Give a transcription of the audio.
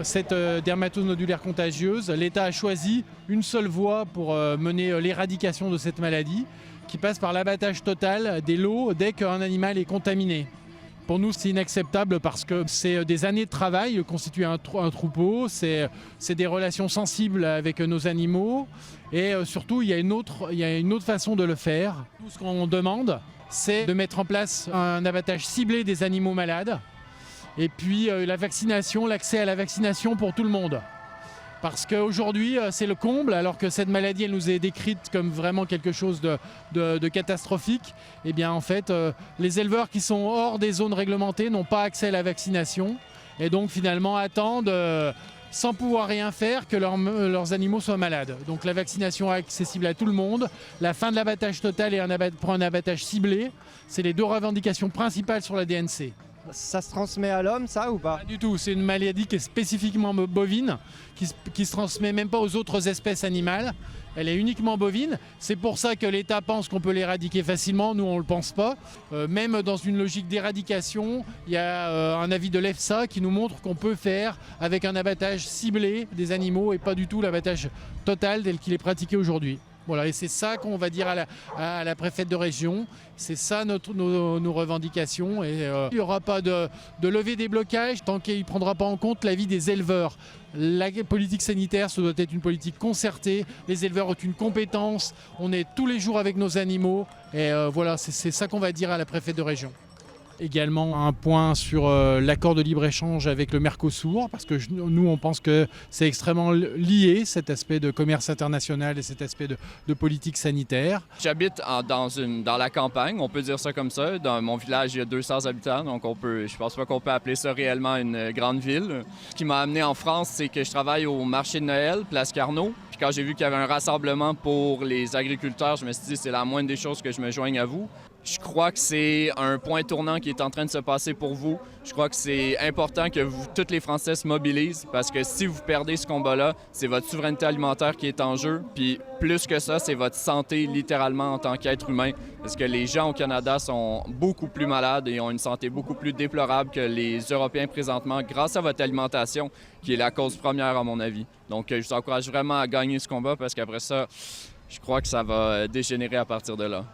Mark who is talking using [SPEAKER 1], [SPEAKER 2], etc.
[SPEAKER 1] cette dermatose nodulaire contagieuse, l'État a choisi une seule voie pour mener l'éradication de cette maladie, qui passe par l'abattage total des lots dès qu'un animal est contaminé. Pour nous, c'est inacceptable parce que c'est des années de travail, constituer un troupeau, c'est des relations sensibles avec nos animaux et surtout, il y a une autre façon de le faire. Tout ce qu'on demande, c'est de mettre en place un abattage ciblé des animaux malades et puis la vaccination, l'accès à la vaccination pour tout le monde. Parce qu'aujourd'hui, c'est le comble, alors que cette maladie, elle nous est décrite comme vraiment quelque chose de catastrophique. Eh bien, en fait, les éleveurs qui sont hors des zones réglementées n'ont pas accès à la vaccination et donc finalement attendent, sans pouvoir rien faire, que leurs animaux soient malades. Donc la vaccination est accessible à tout le monde. La fin de l'abattage total et pour un abattage ciblé, c'est les deux revendications principales sur la DNC.
[SPEAKER 2] Ça se transmet à l'homme, ça, ou pas?
[SPEAKER 1] Pas du tout, c'est une maladie qui est spécifiquement bovine, qui se transmet même pas aux autres espèces animales. Elle est uniquement bovine. C'est pour ça que l'État pense qu'on peut l'éradiquer facilement. Nous, on ne le pense pas. Même dans une logique d'éradication, il y a un avis de l'EFSA qui nous montre qu'on peut faire avec un abattage ciblé des animaux et pas du tout l'abattage total tel qu'il est pratiqué aujourd'hui. Voilà, et c'est ça qu'on va dire à la préfète de région, c'est ça nos revendications. Et il n'y aura pas de levée des blocages tant qu'il ne prendra pas en compte l'avis des éleveurs. La politique sanitaire, ça doit être une politique concertée. Les éleveurs ont une compétence, on est tous les jours avec nos animaux. Et voilà, c'est ça qu'on va dire à la préfète de région. Également un point sur l'accord de libre-échange avec le Mercosur, parce que nous on pense que c'est extrêmement lié, cet aspect de commerce international et cet aspect de politique sanitaire.
[SPEAKER 3] J'habite dans la campagne, on peut dire ça comme ça. Dans mon village, il y a 200 habitants, donc je pense pas qu'on peut appeler ça réellement une grande ville. Ce qui m'a amené en France, c'est que je travaille au marché de Noël, Place Carnot. Puis quand j'ai vu qu'il y avait un rassemblement pour les agriculteurs, je me suis dit c'est la moindre des choses que je me joigne à vous. Je crois que c'est un point tournant qui est en train de se passer pour vous. Je crois que c'est important que tous les Français se mobilisent parce que si vous perdez ce combat-là, c'est votre souveraineté alimentaire qui est en jeu. Puis plus que ça, c'est votre santé littéralement en tant qu'être humain. Parce que les gens au Canada sont beaucoup plus malades et ont une santé beaucoup plus déplorable que les Européens présentement grâce à votre alimentation qui est la cause première à mon avis. Donc je vous encourage vraiment à gagner ce combat parce qu'après ça, je crois que ça va dégénérer à partir de là.